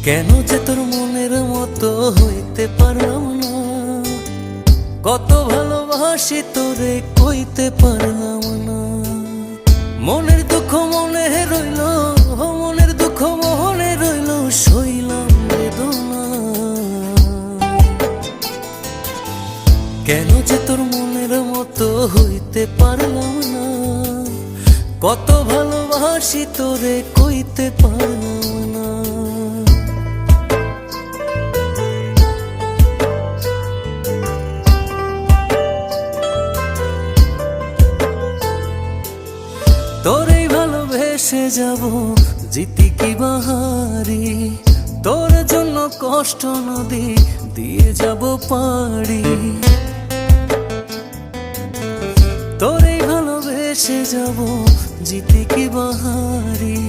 কেন যে তোর মনের মতো হইতে পারলাম না, কত ভালোবাসি তোরে কইতে পারলাম না। মনের দুঃখ মনে রইল, মনের দুঃখ মনে রইল, সইলাম বেদনা। কেন যে তোর মনের মতো হইতে পারলাম না, কত ভালোবাসি তোরে কইতে পারলাম না। তোরে ভালোবেসে যাব জিতি কি বাহারি, তোর জন্য কষ্ট নদী দিয়ে যাব পাড়ি। তোরে ভালোবেসে যাব জিতি কি বাহারি,